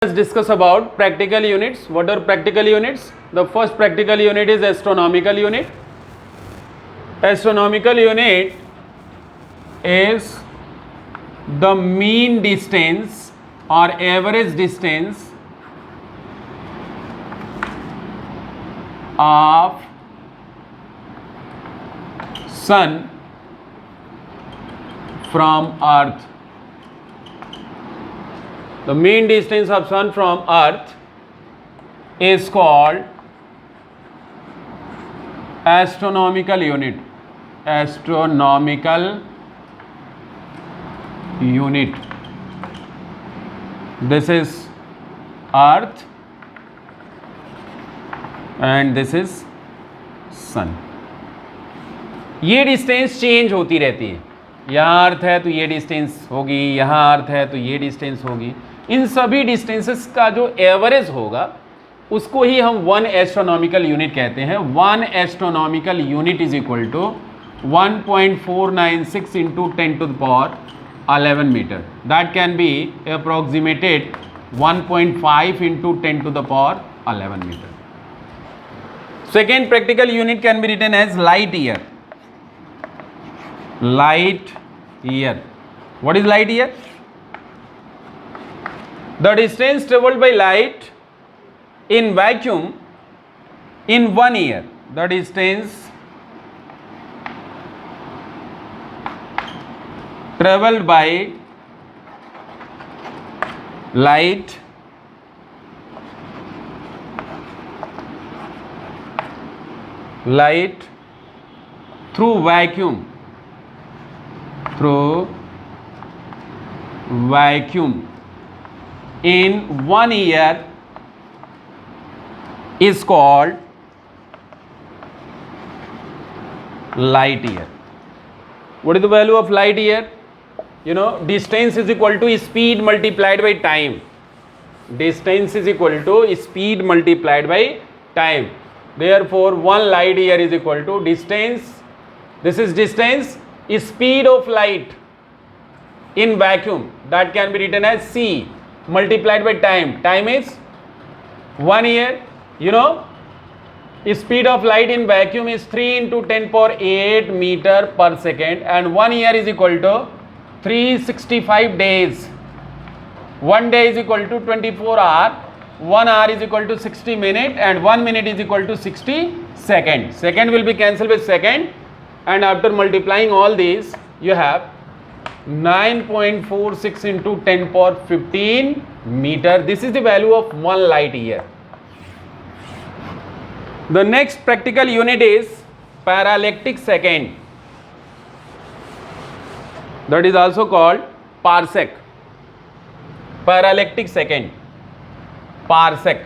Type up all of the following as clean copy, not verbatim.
Let's discuss about practical units. What are practical units? The first practical unit is astronomical unit. Astronomical unit is the mean distance or average distance of sun from earth. The mean distance of sun from earth is called astronomical unit. Astronomical unit. This is earth and this is sun. ये distance change होती रहती है. यहाँ अर्थ है तो ये distance होगी, यहाँ अर्थ है तो ये डिस्टेंस होगी. इन सभी डिस्टेंसेस का जो एवरेज होगा उसको ही हम वन एस्ट्रोनॉमिकल यूनिट कहते हैं. One astronomical unit is equal to 1.496 into 10 to the power 11 metre. That can be approximated 1.5 into 10 to the power 11 metre. Second practical unit can be written as light year. Light year. What is light year? The distance traveled by light in vacuum in 1 year. The distance traveled by light through vacuum in 1 year is called light year. What is the value of light year? You know, distance is equal to speed multiplied by time. Distance is equal to speed multiplied by time. Therefore, 1 light year is equal to distance. This is distance, speed of light in vacuum. That can be written as c multiplied by time. Time is 1 year. You know, speed of light in vacuum is 3 into 10 power 8 meter per second, and 1 year is equal to 365 days. 1 day is equal to 24 hours. 1 hour is equal to 60 minutes, and 1 minute is equal to 60 seconds. Second will be cancelled with second, and after multiplying all these, you have 9.46 into 10 power 15 meter. This is the value of 1 light year. The next practical unit is parallactic second. That is also called parsec. Parallactic second. Parsec.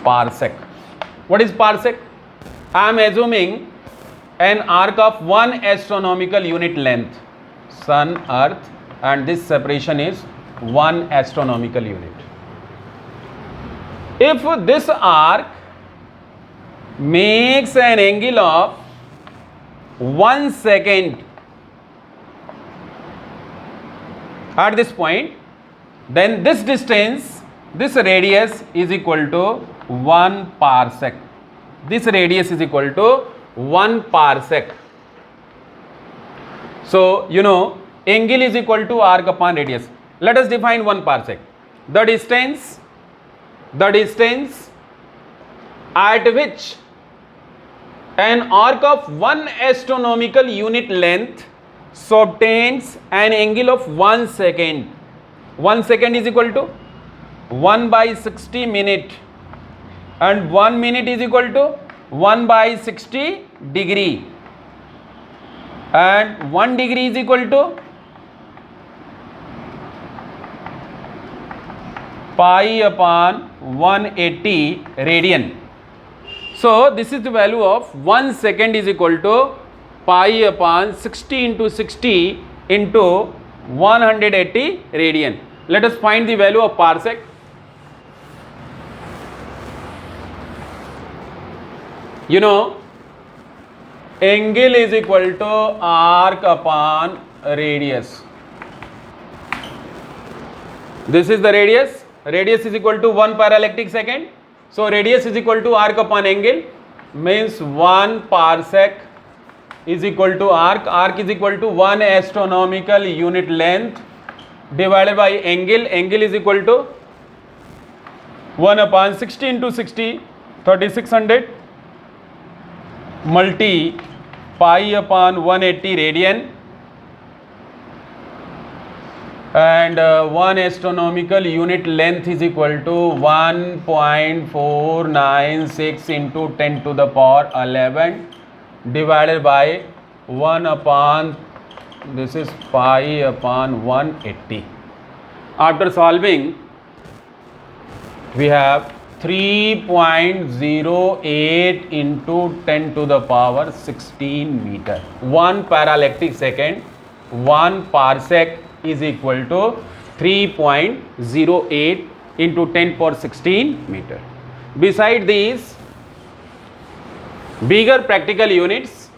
Parsec. What is parsec? I am assuming an arc of 1 astronomical unit length, sun, earth, and this separation is 1 astronomical unit. If this arc makes an angle of 1 second at this point, then this distance, this radius is equal to 1 parsec. This radius is equal to 1 parsec. So, you know, angle is equal to arc upon radius. Let us define 1 parsec. The distance at which an arc of 1 astronomical unit length obtains an angle of 1 second. 1 second is equal to 1 by 60 minute, and 1 minute is equal to 1 by 60 degree, and 1 degree is equal to pi upon 180 radian. So this is the value of 1 second is equal to pi upon 60 into 60 into 180 radian. Let us find the value of parsec. You know, angle is equal to arc upon radius. This is the radius. Radius is equal to 1 parallactic second. So radius is equal to arc upon angle, means 1 parsec is equal to arc. Arc is equal to 1 astronomical unit length divided by angle. Angle is equal to 1 upon 60 into 60, 3600 multi pi upon 180 radian, and 1 astronomical unit length is equal to 1.496 into 10 to the power 11 divided by 1 upon, this is pi upon 180. After solving, we have 3.08 into 10 to the power 16 meter. 1 parallactic second, 1 parsec is equal to 3.08 into 10 power 16 meter. Beside these bigger practical units,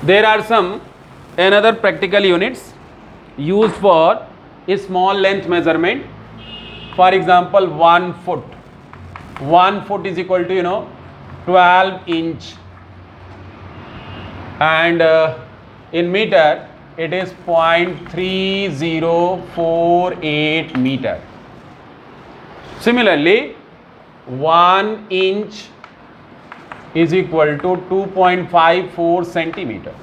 there are some another practical units used for a small length measurement. For example, 1 foot. 1 foot is equal to 12 inch, and in meter it is 0.3048 meter. Similarly, 1 inch is equal to 2.54 centimeter.